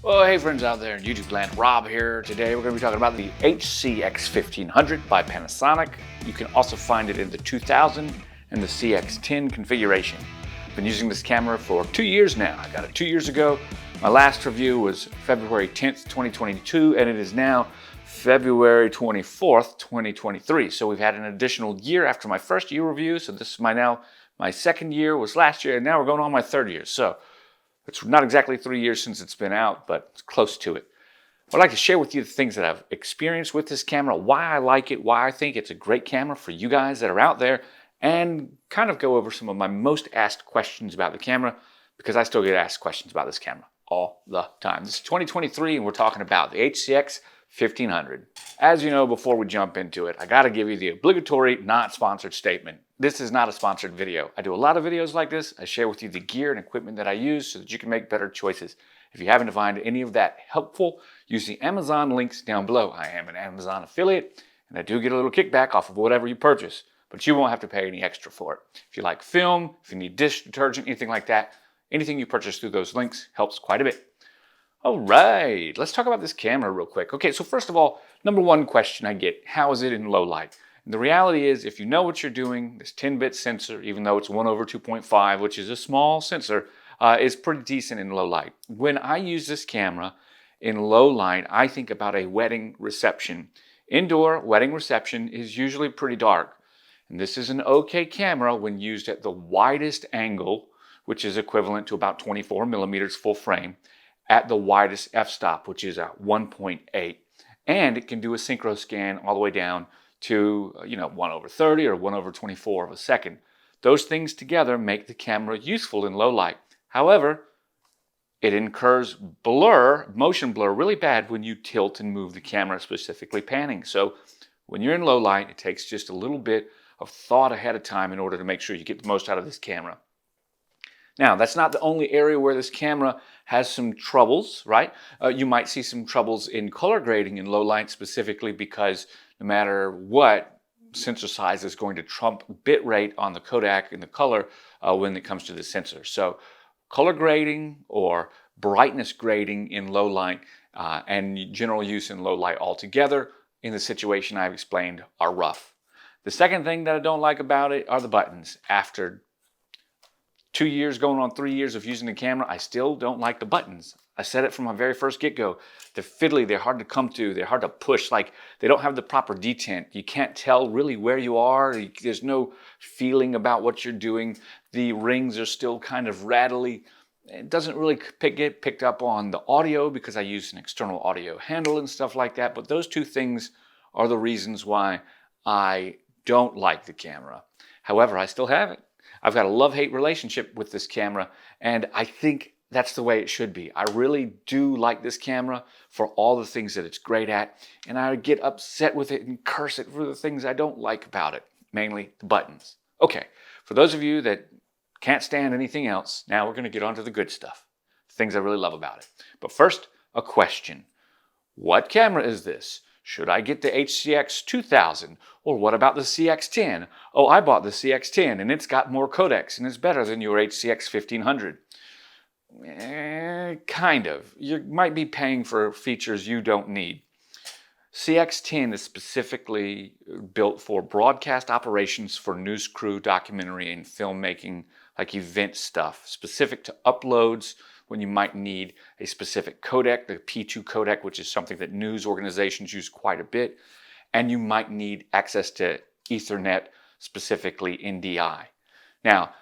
Well, hey friends out there in YouTube land, Rob here. Today we're going to be talking about the HCX1500 by Panasonic. You can also find it in the 2000 and the CX10 configuration. I've been using this camera for 2 years now. I got it 2 years ago. My last review was February 10th, 2022, and it is now February 24th, 2023. So we've had an additional year after my first year review. So this is my second year was last year, and now we're going on my third year. So it's not exactly 3 years since it's been out, but it's close to it. I'd like to share with you the things that I've experienced with this camera, why I like it, why I think it's a great camera for you guys that are out there, and kind of go over some of my most asked questions about the camera, because I still get asked questions about this camera all the time. This is 2023, and we're talking about the HCX 1500. As you know, before we jump into it, I got to give you the obligatory not sponsored statement. This is not a sponsored video. I do a lot of videos like this. I share with you the gear and equipment that I use so that you can make better choices. If you happen to find any of that helpful, use the Amazon links down below. I am an Amazon affiliate, and I do get a little kickback off of whatever you purchase, but you won't have to pay any extra for it. If you like film, if you need dish detergent, anything like that, anything you purchase through those links helps quite a bit. All right, let's talk about this camera real quick. Okay, so first of all, number one question I get, how is it in low light? And the reality is, if you know what you're doing, this 10-bit sensor, even though it's 1/2.5, which is a small sensor, is pretty decent in low light. When I use this camera in low light, I think about a wedding reception. Indoor wedding reception is usually pretty dark. And this is an okay camera when used at the widest angle, which is equivalent to about 24 millimeters full frame, at the widest f-stop, which is at 1.8. And it can do a synchro scan all the way down to 1/30 or 1/24 of a second. Those things together make the camera useful in low light. However, it incurs motion blur really bad when you tilt and move the camera, specifically panning. So when you're in low light, it takes just a little bit of thought ahead of time in order to make sure you get the most out of this camera. Now, that's not the only area where this camera has some troubles, right? You might see some troubles in color grading in low light, specifically because no matter what, sensor size is going to trump bit rate on the Kodak and the color when it comes to the sensor. So color grading or brightness grading in low light and general use in low light altogether in the situation I've explained are rough. The second thing that I don't like about it are the buttons. After 2 years going on 3 years of using the camera, I still don't like the buttons. I said it from my very first get-go. They're fiddly, they're hard to come to, they're hard to push, like they don't have the proper detent. You can't tell really where you are. There's no feeling about what you're doing. The rings are still kind of rattly. It doesn't really get picked up on the audio because I use an external audio handle and stuff like that. But those two things are the reasons why I don't like the camera. However, I still have it. I've got a love-hate relationship with this camera, and I think that's the way it should be. I really do like this camera for all the things that it's great at, and I get upset with it and curse it for the things I don't like about it, mainly the buttons. Okay, for those of you that can't stand anything else, now we're going to get on to the good stuff, the things I really love about it. But first, a question. What camera is this? Should I get the HCX2000? Or what about the CX10? Oh, I bought the CX10 and it's got more codecs and it's better than your HCX1500. Kind of. You might be paying for features you don't need. CX10 is specifically built for broadcast operations for news crew, documentary, and filmmaking, like event stuff, specific to uploads when you might need a specific codec, the P2 codec, which is something that news organizations use quite a bit, and you might need access to Ethernet, specifically NDI. Now,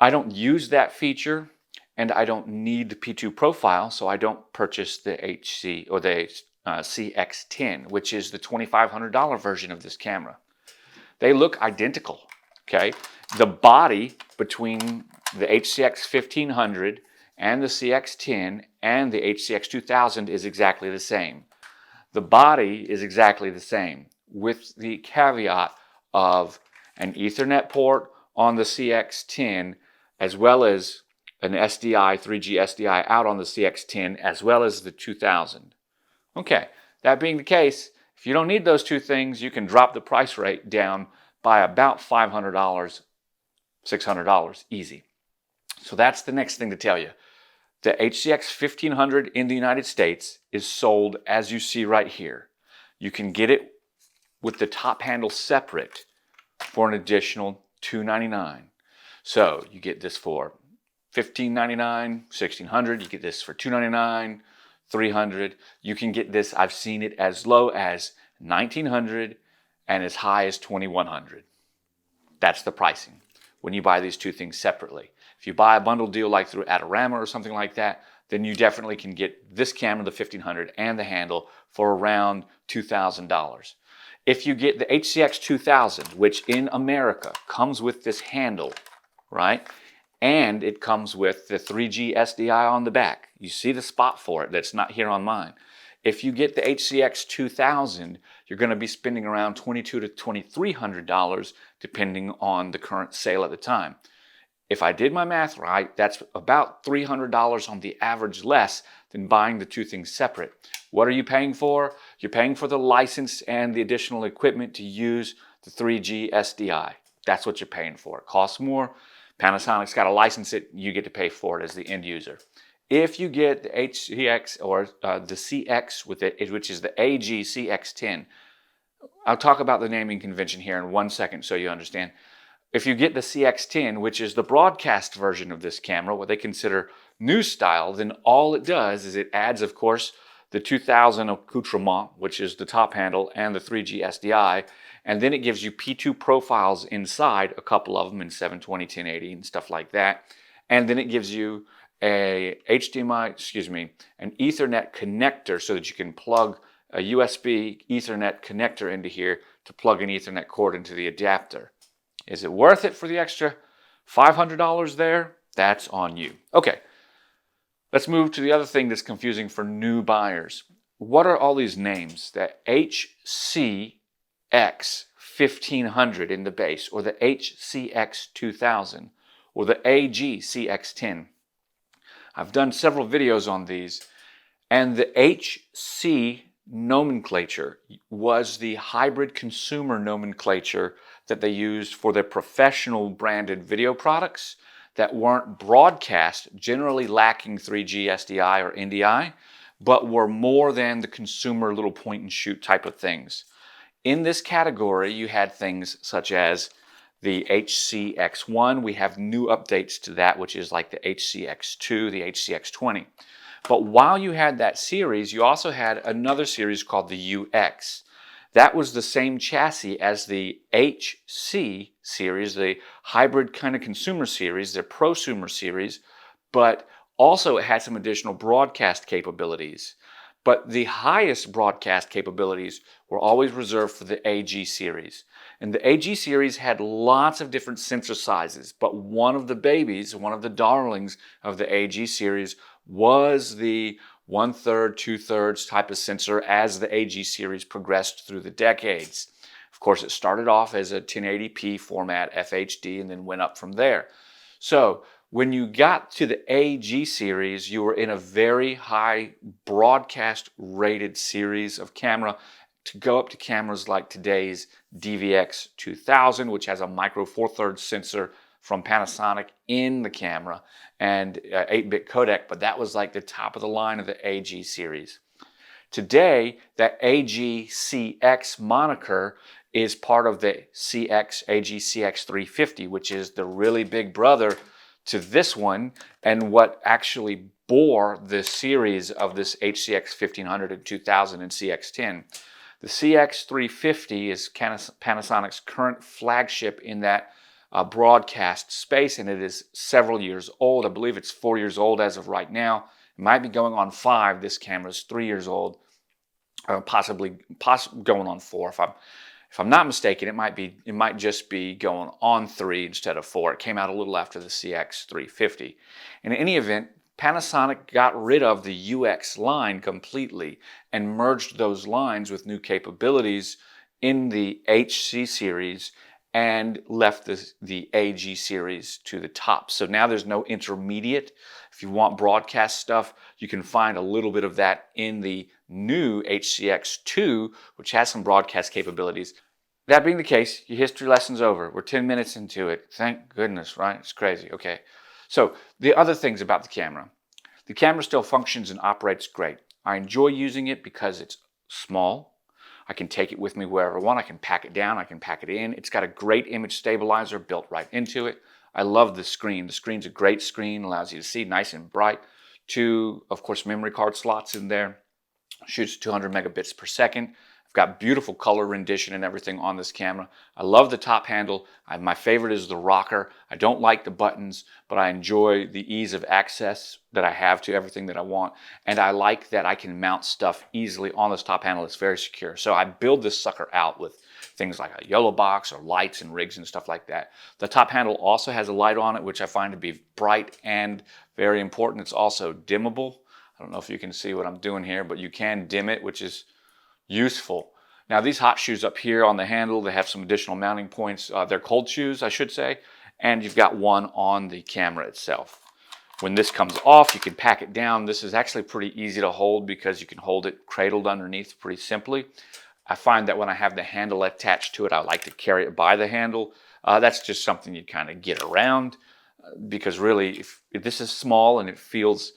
I don't use that feature, and I don't need the P2 profile, so I don't purchase the HC or the CX10, which is the $2,500 version of this camera. They look identical, okay? The body between the HCX 1500 and the CX10 and the HCX2000 is exactly the same. The body is exactly the same, with the caveat of an Ethernet port on the CX10, as well as an SDI, 3G SDI out on the CX10, as well as the 2000. Okay, that being the case, if you don't need those two things, you can drop the price rate down by about $500, $600, easy. So that's the next thing to tell you. The HCX 1500 in the United States is sold as you see right here. You can get it with the top handle separate for an additional $299. So you get this for $1599, $1600. You get this for $299, $300. You can get this, I've seen it as low as $1900 and as high as $2100. That's the pricing when you buy these two things separately. If you buy a bundle deal like through Adorama or something like that, then you definitely can get this camera, the 1500, and the handle for around $2,000. If you get the HCX2000, which in America comes with this handle, right? And it comes with the 3G SDI on the back. You see the spot for it that's not here on mine. If you get the HCX2000, you're going to be spending around $2,200 to $2,300 depending on the current sale at the time. If I did my math right, that's about $300 on the average less than buying the two things separate. What are you paying for? You're paying for the license and the additional equipment to use the 3G SDI. That's what you're paying for. It costs more. Panasonic's got to license it. You get to pay for it as the end user. If you get the HCX or the CX with it, which is the AG CX10, I'll talk about the naming convention here in 1 second so you understand. If you get the CX10, which is the broadcast version of this camera, what they consider new style, then all it does is it adds, of course, the 2000 accoutrement, which is the top handle, and the 3G SDI, and then it gives you P2 profiles inside, a couple of them in 720, 1080, and stuff like that, and then it gives you an Ethernet connector so that you can plug a USB Ethernet connector into here to plug an Ethernet cord into the adapter. Is it worth it for the extra $500 there? That's on you. Okay, let's move to the other thing that's confusing for new buyers. What are all these names? The HCX1500 in the base, or the HCX2000, or the AG CX10. I've done several videos on these, and the HC nomenclature was the hybrid consumer nomenclature that they used for their professional branded video products that weren't broadcast, generally lacking 3G SDI or NDI, but were more than the consumer little point and shoot type of things. In this category, you had things such as the HCX1. We have new updates to that, which is like the HCX2, the HCX20. But while you had that series, you also had another series called the UX. That was the same chassis as the HC series, the hybrid kind of consumer series, the prosumer series, but also it had some additional broadcast capabilities. But the highest broadcast capabilities were always reserved for the AG series. And the AG series had lots of different sensor sizes, but one of the babies, one of the darlings of the AG series was the 1/3, 2/3 type of sensor as the AG series progressed through the decades. Of course, it started off as a 1080p format, FHD, and then went up from there. So when you got to the AG series, you were in a very high broadcast rated series of camera to go up to cameras like today's DVX 2000, which has a micro 4/3 sensor from Panasonic in the camera and 8-bit codec, but that was like the top of the line of the AG series. Today, that AG CX moniker is part of the AG CX350, which is the really big brother to this one, and what actually bore the series of this HCX 1500 and 2000 and CX10. The CX350 is Panasonic's current flagship in that broadcast space, and it is several years old. I believe it's 4 years old as of right now. It might be going on 5. This camera is 3 years old, possibly going on 4. If I'm not mistaken, it might just be going on 3 instead of 4. It came out a little after the CX350. In any event, Panasonic got rid of the UX line completely and merged those lines with new capabilities in the HC series and left the AG series to the top. So now there's no intermediate. If you want broadcast stuff, you can find a little bit of that in the new HCX2, which has some broadcast capabilities. That being the case, your history lesson's over. We're 10 minutes into it. Thank goodness, right? It's crazy. Okay. So the other things about the camera. The camera still functions and operates great. I enjoy using it because it's small. I can take it with me wherever I want. I can pack it down, I can pack it in. It's got a great image stabilizer built right into it. I love the screen. The screen's a great screen, allows you to see nice and bright. 2, of course, memory card slots in there. Shoots 200 megabits per second. I've got beautiful color rendition and everything on this camera. I love the top handle. My favorite is the rocker. I don't like the buttons, but I enjoy the ease of access that I have to everything that I want. And I like that I can mount stuff easily on this top handle. It's very secure. So I build this sucker out with things like a YoloBox or lights and rigs and stuff like that. The top handle also has a light on it, which I find to be bright and very important. It's also dimmable. I don't know if you can see what I'm doing here, but you can dim it, which is useful. Now these hot shoes up here on the handle, they have some additional mounting points. They're cold shoes, I should say, and you've got one on the camera itself. When this comes off, you can pack it down. This is actually pretty easy to hold because you can hold it cradled underneath pretty simply. I find that when I have the handle attached to it, I like to carry it by the handle. That's just something you kind of get around because really, if this is small and it feels,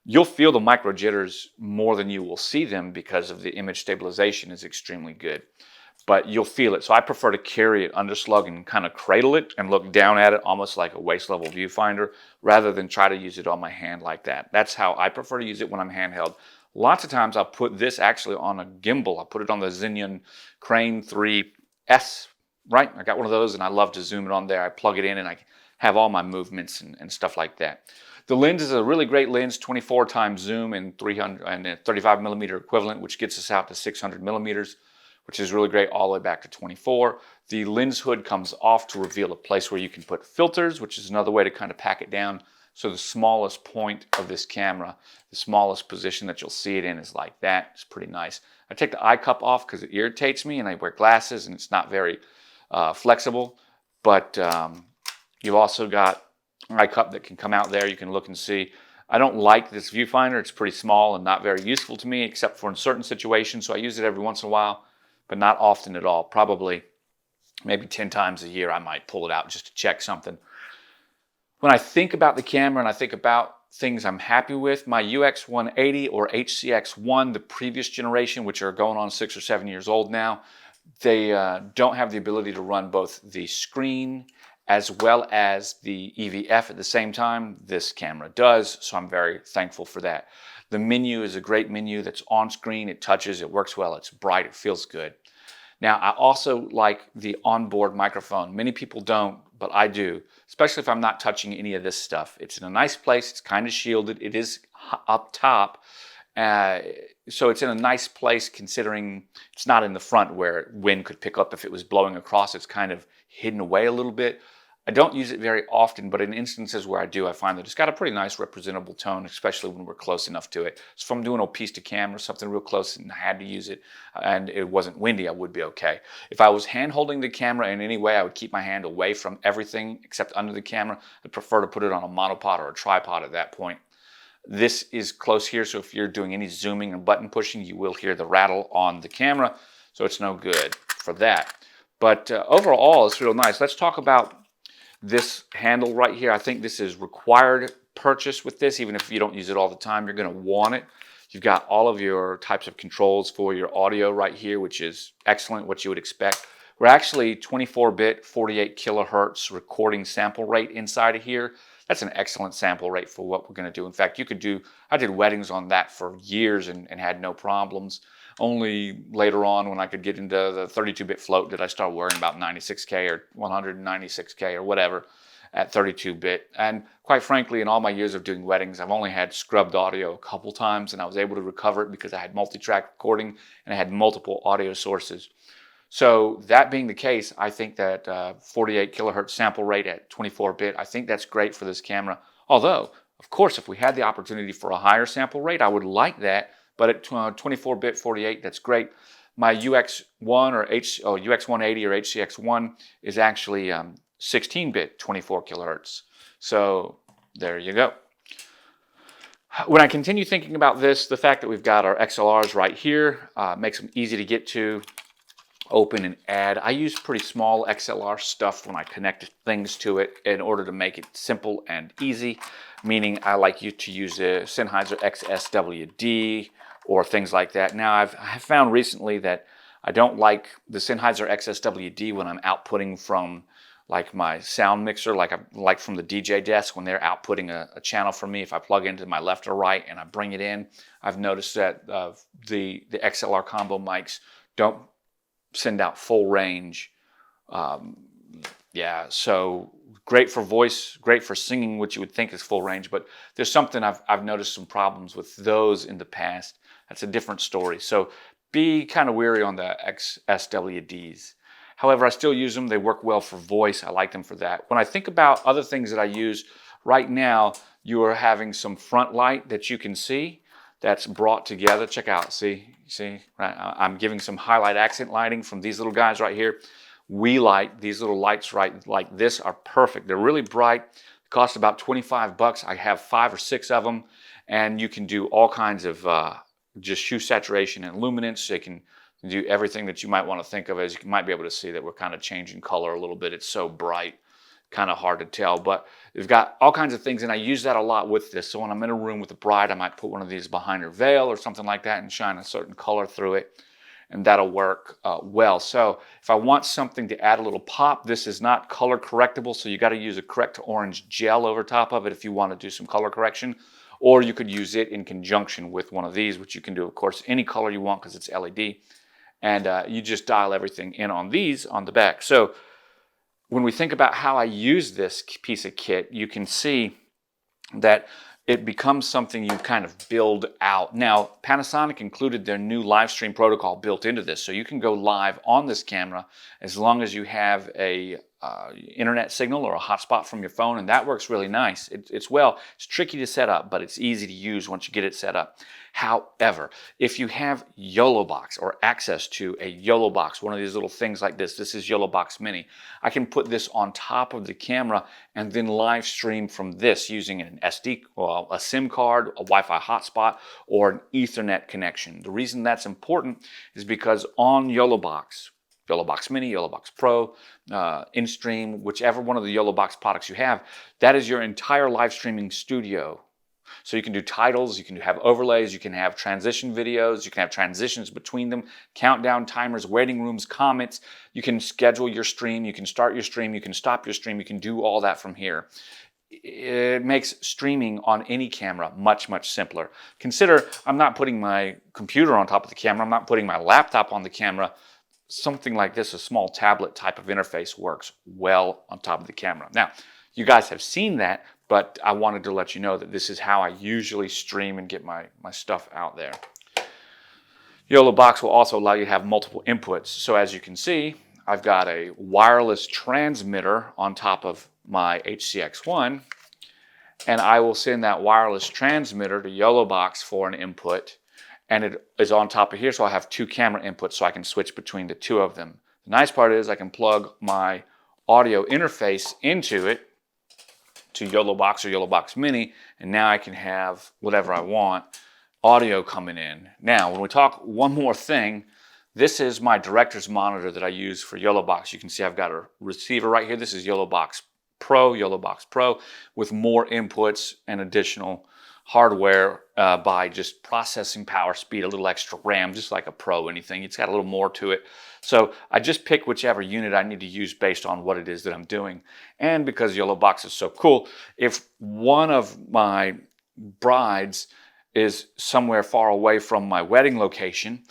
you'll feel the micro jitters more than you will see them because of the image stabilization is extremely good. But you'll feel it. So I prefer to carry it underslung and kind of cradle it and look down at it almost like a waist level viewfinder rather than try to use it on my hand like that. That's how I prefer to use it when I'm handheld. Lots of times I'll put this actually on a gimbal. I'll put it on the Xenon Crane 3S, right? I got one of those and I love to zoom it on there. I plug it in and I have all my movements and stuff like that. The lens is a really great lens, 24 times zoom and 35 millimeter equivalent, which gets us out to 600 millimeters, which is really great all the way back to 24. The lens hood comes off to reveal a place where you can put filters, which is another way to kind of pack it down. So the smallest point of this camera, the smallest position that you'll see it in is like that. It's pretty nice. I take the eye cup off because it irritates me and I wear glasses and it's not very flexible. But you've also got an eye cup that can come out there. You can look and see. I don't like this viewfinder. It's pretty small and not very useful to me except for in certain situations. So I use it every once in a while, but not often at all. Probably maybe 10 times a year I might pull it out just to check something. When I think about the camera and I think about things I'm happy with, my UX180 or HCX1, the previous generation, which are going on 6 or 7 years old now, they don't have the ability to run both the screen as well as the EVF at the same time. This camera does, so I'm very thankful for that. The menu is a great menu that's on screen. It touches, it works well, it's bright, it feels good. Now, I also like the onboard microphone. Many people don't, but I do, especially if I'm not touching any of this stuff. It's in a nice place. It's kind of shielded. It is up top. So it's in a nice place considering it's not in the front where wind could pick up if it was blowing across. It's kind of hidden away a little bit. I don't use it very often, but in instances where I do, I find that it's got a pretty nice representable tone, especially when we're close enough to it. So if I'm doing a piece to camera, something real close and I had to use it and it wasn't windy, I would be okay. If I was hand holding the camera in any way, I would keep my hand away from everything except under the camera. I'd prefer to put it on a monopod or a tripod at that point. This is close here, so if you're doing any zooming and button pushing, you will hear the rattle on the camera, so it's no good for that. But overall, it's real nice. Let's talk about this handle right here. I think this is required purchase with this. Even if you don't use it all the time, you're going to want it. You've got all of your types of controls for your audio right here, which is excellent, what you would expect. We're actually 24-bit, 48 kilohertz recording sample rate inside of here. That's an excellent sample rate for what we're going to do. In fact, you could do, I did weddings on that for years and had no problems. Only later on when I could get into the 32-bit float did I start worrying about 96K or 196K or whatever at 32-bit. And quite frankly, in all my years of doing weddings, I've only had scrubbed audio a couple times and I was able to recover it because I had multi-track recording and I had multiple audio sources. So that being the case, I think that 48 kilohertz sample rate at 24-bit, I think that's great for this camera. Although, of course, if we had the opportunity for a higher sample rate, I would like that. But at 24-bit 48, that's great. My UX1 or UX180 or HCX1 is actually 16-bit 24 kilohertz. So there you go. When I continue thinking about this, the fact that we've got our XLRs right here makes them easy to get to. open and add. I use pretty small XLR stuff when I connect things to it in order to make it simple and easy, meaning I like you to use a Sennheiser XSWD or things like that. Now I've found recently that I don't like the Sennheiser XSWD when I'm outputting from like my sound mixer, like from the DJ desk when they're outputting a channel for me. If I plug into my left or right and I bring it in, I've noticed that the XLR combo mics don't send out full range. Yeah, so great for voice, great for singing, which you would think is full range, but there's something I've noticed some problems with those in the past. That's a different story. So be kind of weary on the XSWDs. However, I still use them. They work well for voice. I like them for that. When I think about other things that I use right now, you are having some front light that you can see that's brought together. Check out, see, right? I'm giving some highlight accent lighting from these little guys right here. WeeyLite, these little lights right like this are perfect. They're really bright. Cost about 25 bucks. I have 5 or 6 of them, and you can do all kinds of just hue saturation and luminance. They can do everything that you might want to think of. As you might be able to see that we're kind of changing color a little bit. It's so bright, kind of hard to tell, but they've got all kinds of things, and I use that a lot with this. So when I'm in a room with a bride, I might put one of these behind her veil or something like that and shine a certain color through it, and that'll work well. So if I want something to add a little pop, this is not color correctable, so you got to use a correct orange gel over top of it if you want to do some color correction, or you could use it in conjunction with one of these, which you can do, of course, any color you want because it's LED, and you just dial everything in on these on the back. So when we think about how I use this piece of kit, you can see that it becomes something you kind of build out. Now, Panasonic included their new live stream protocol built into this, so you can go live on this camera as long as you have a internet signal or a hotspot from your phone, and that works really nice. It's tricky to set up, but it's easy to use once you get it set up. However, if you have YoloBox or access to a YoloBox, one of these little things like this is YoloBox Mini, I can put this on top of the camera and then live stream from this using an SD, well, a SIM card, a Wi-Fi hotspot, or an Ethernet connection. The reason that's important is because on YoloBox Mini, YoloBox Pro, InStream, whichever one of the YoloBox products you have, that is your entire live streaming studio. So you can do titles, you can have overlays, you can have transition videos, you can have transitions between them, countdown timers, waiting rooms, comments. You can schedule your stream, you can start your stream, you can stop your stream, you can do all that from here. It makes streaming on any camera much, much simpler. Consider I'm not putting my computer on top of the camera, I'm not putting my laptop on the camera. Something like this, a small tablet type of interface, works well on top of the camera. Now, you guys have seen that, but I wanted to let you know that this is how I usually stream and get my stuff out there. YoloBox will also allow you to have multiple inputs. So as you can see, I've got a wireless transmitter on top of my HCX1, and I will send that wireless transmitter to YoloBox for an input, and it is on top of here, so I have 2 camera inputs so I can switch between the 2 of them. The nice part is I can plug my audio interface into it, to YoloBox or YoloBox Mini, and now I can have whatever I want, audio coming in. Now, when we talk one more thing, this is my director's monitor that I use for YoloBox. You can see I've got a receiver right here. This is YoloBox Pro, with more inputs and additional hardware by just processing power speed, a little extra RAM, just like a Pro anything. It's got a little more to it. So I just pick whichever unit I need to use based on what it is that I'm doing. And because YoloBox is so cool, if one of my brides is somewhere far away from my wedding location,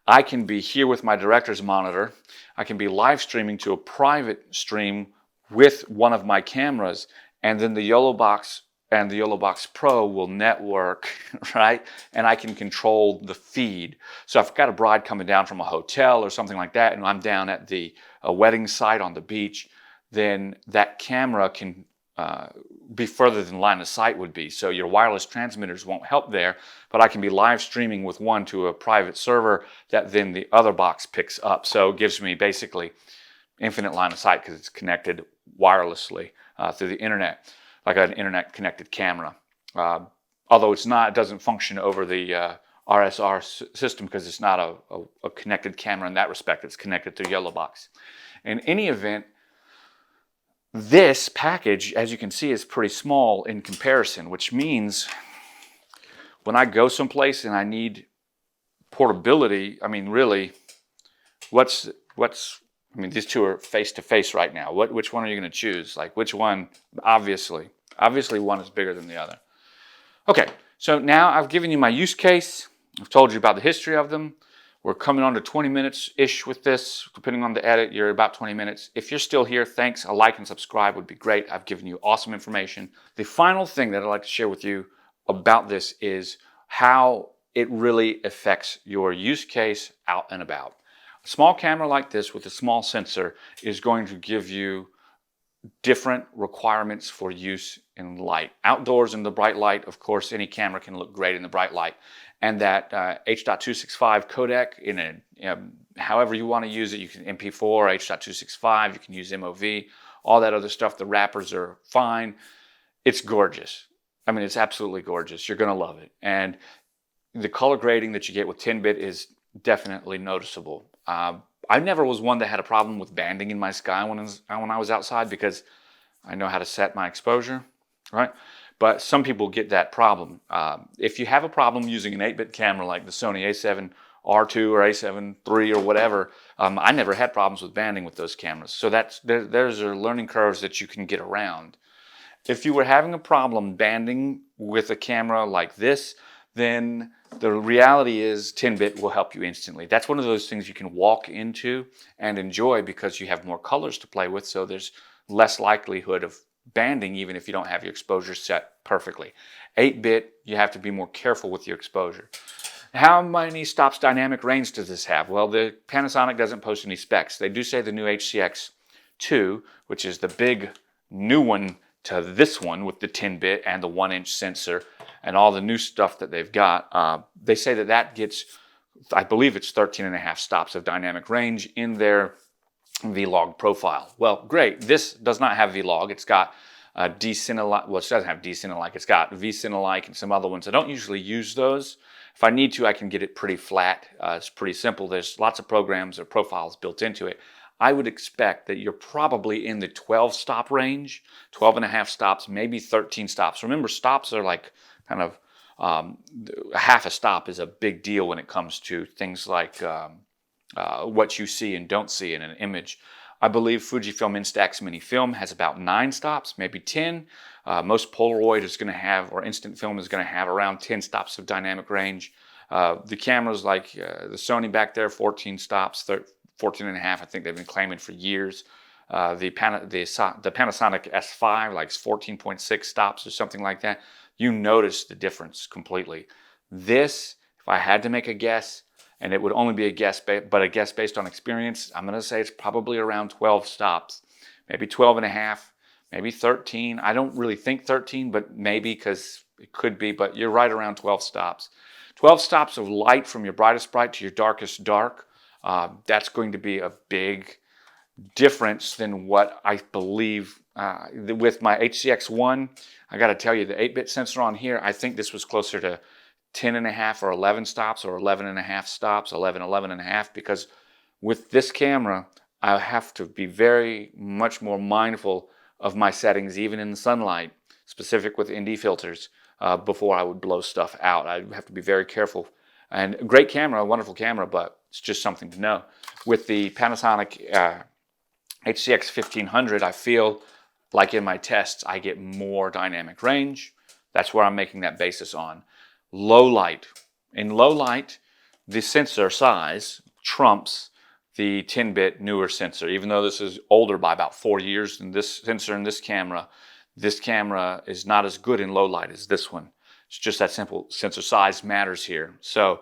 I can be here with my director's monitor. I can be live streaming to a private stream with one of my cameras, and then the YoloBox and the YoloBox Pro will network, right? And I can control the feed. So if I've got a bride coming down from a hotel or something like that, and I'm down at the wedding site on the beach, then that camera can be further than line of sight would be. So your wireless transmitters won't help there, but I can be live streaming with one to a private server that then the other box picks up. So it gives me basically infinite line of sight because it's connected wirelessly through the internet, like an internet connected camera. Although it doesn't function over the RSR system because it's not a connected camera in that respect. It's connected through YoloBox. In any event, this package, as you can see, is pretty small in comparison, which means when I go someplace and I need portability, I mean, really, I mean, these two are face to face right now. Which one are you going to choose? Like, which one? Obviously one is bigger than the other. Okay, so now I've given you my use case. I've told you about the history of them. We're coming on to 20 minutes-ish with this. Depending on the edit, you're about 20 minutes. If you're still here, thanks. A like and subscribe would be great. I've given you awesome information. The final thing that I'd like to share with you about this is how it really affects your use case out and about. A small camera like this with a small sensor is going to give you different requirements for use in light. Outdoors in the bright light, of course, any camera can look great in the bright light. And that H.265 codec, however you want to use it, you can MP4, H.265, you can use MOV, all that other stuff. The wrappers are fine. It's gorgeous. I mean, it's absolutely gorgeous. You're going to love it. And the color grading that you get with 10-bit is definitely noticeable. I never was one that had a problem with banding in my sky when I was outside because I know how to set my exposure, right? But some people get that problem. If you have a problem using an 8-bit camera like the Sony a7R2 or a7 III or whatever, I never had problems with banding with those cameras. So there's learning curves that you can get around. If you were having a problem banding with a camera like this, then the reality is 10-bit will help you instantly. That's one of those things you can walk into and enjoy because you have more colors to play with, so there's less likelihood of banding even if you don't have your exposure set perfectly. 8-bit, you have to be more careful with your exposure. How many stops dynamic range does this have? Well, the Panasonic doesn't post any specs. They do say the new HCX2, which is the big new one to this one with the 10-bit and the 1-inch sensor and all the new stuff that they've got. They say that gets, I believe it's 13.5 stops of dynamic range in their V-Log profile. Well, great. This does not have V-Log. It's got D-Cinelike. Well, it doesn't have D-Cinelike. It's got V-Cinelike and some other ones. I don't usually use those. If I need to, I can get it pretty flat. It's pretty simple. There's lots of programs or profiles built into it. I would expect that you're probably in the 12-stop range, 12.5 stops, maybe 13 stops. Remember, stops are like kind of half a stop is a big deal when it comes to things like what you see and don't see in an image. I believe Fujifilm Instax Mini Film has about 9 stops, maybe 10. Most Polaroid is going to have, or instant film is going to have around 10 stops of dynamic range. The cameras like the Sony back there, 14 stops, 14.5, I think they've been claiming for years. The Panasonic S05 like 14.6 stops or something like that. You notice the difference completely. This, if I had to make a guess, and it would only be a guess, but a guess based on experience, I'm going to say it's probably around 12 stops, maybe 12.5, maybe 13. I don't really think 13, but maybe, because it could be, but you're right around 12 stops. 12 stops of light from your brightest bright to your darkest dark. That's going to be a big difference than what I believe with my HCX1. I got to tell you, the 8-bit sensor on here, I think this was closer to 10.5 or 11 stops or 11.5 stops, 11.5, because with this camera, I have to be very much more mindful of my settings, even in the sunlight, specific with ND filters, before I would blow stuff out. I have to be very careful. And a great camera, a wonderful camera, but it's just something to know. With the Panasonic HCX1500, I feel like in my tests, I get more dynamic range. That's where I'm making that basis on. Low light. In low light, the sensor size trumps the 10-bit newer sensor. Even though this is older by about 4 years than this sensor and this camera is not as good in low light as this one. It's just that simple. Sensor size matters here. So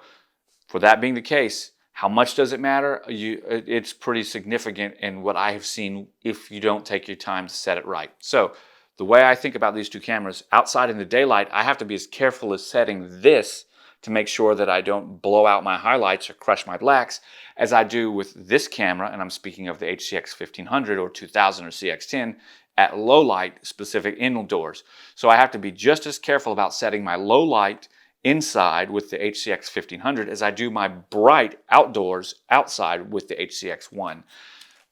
for that being the case, how much does it matter? It's pretty significant in what I have seen if you don't take your time to set it right. So the way I think about these two cameras, outside in the daylight, I have to be as careful as setting this to make sure that I don't blow out my highlights or crush my blacks as I do with this camera, and I'm speaking of the HCX1500 or 2000 or CX10, at low light specific indoors. So I have to be just as careful about setting my low light inside with the HCX1500 as I do my bright outdoors outside with the HCX1.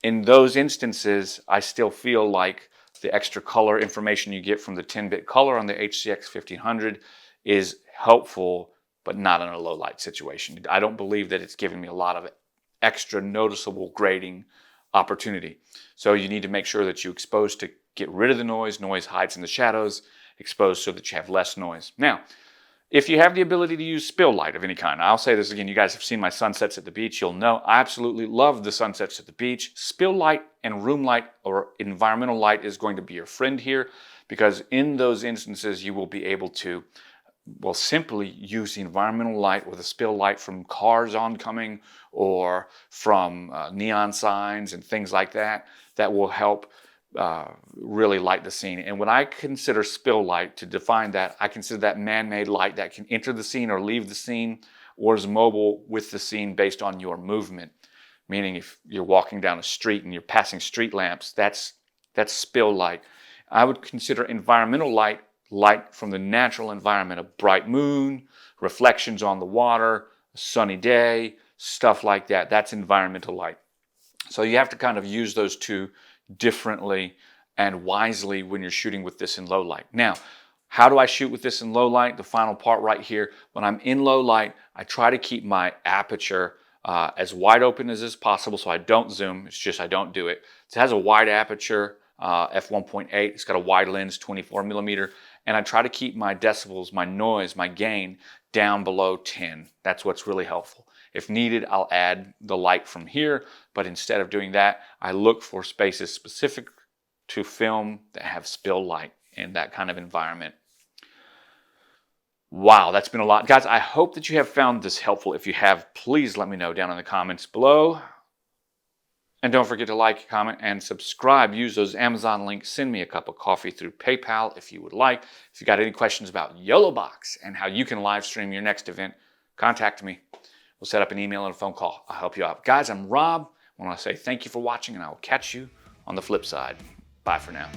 In those instances, I still feel like the extra color information you get from the 10-bit color on the HCX1500 is helpful, but not in a low light situation. I don't believe that it's giving me a lot of extra noticeable grading opportunity. So you need to make sure that you expose to get rid of the noise. Noise hides in the shadows. Expose so that you have less noise. Now, if you have the ability to use spill light of any kind, I'll say this again, you guys have seen my sunsets at the beach, you'll know I absolutely love the sunsets at the beach. Spill light and room light or environmental light is going to be your friend here, because in those instances you will be able to, well, simply use the environmental light with a spill light from cars oncoming or from neon signs and things like that, that will help really light the scene. And when I consider spill light, to define that, I consider that man-made light that can enter the scene or leave the scene or is mobile with the scene based on your movement. Meaning if you're walking down a street and you're passing street lamps, that's spill light. I would consider environmental light, light from the natural environment, a bright moon, reflections on the water, a sunny day, stuff like that. That's environmental light. So you have to kind of use those two differently and wisely when you're shooting with this in low light. Now, how do I shoot with this in low light? The final part right here. When I'm in low light, I try to keep my aperture as wide open as is possible, so I don't zoom. It's just I don't do it. It has a wide aperture, f1.8. It's got a wide lens, 24 millimeter, and I try to keep my decibels, my noise, my gain down below 10. That's what's really helpful. If needed, I'll add the light from here, but instead of doing that, I look for spaces specific to film that have spill light in that kind of environment. Wow, that's been a lot. Guys, I hope that you have found this helpful. If you have, please let me know down in the comments below. And don't forget to like, comment, and subscribe. Use those Amazon links. Send me a cup of coffee through PayPal if you would like. If you got any questions about YoloBox and how you can live stream your next event, contact me. We'll set up an email and a phone call. I'll help you out. Guys, I'm Rob. I want to say thank you for watching, and I will catch you on the flip side. Bye for now.